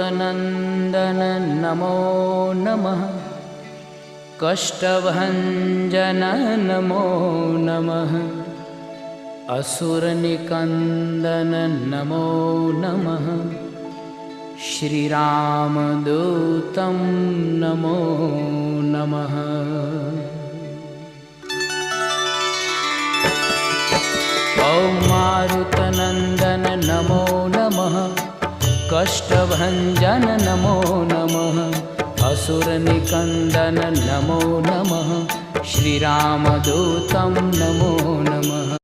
मारुतनन्दन नमो नमः। कष्टभञ्जन नमो नमः। असुरनिकन्दन नमो नमः। श्रीरामदूतं नमो नमः। ॐ मारुतनन्दन नमो नमः। कष्टभञ्जन नमो नमः। असुरनिकन्दन नमो नमः। श्रीरामदूतं नमो नमः।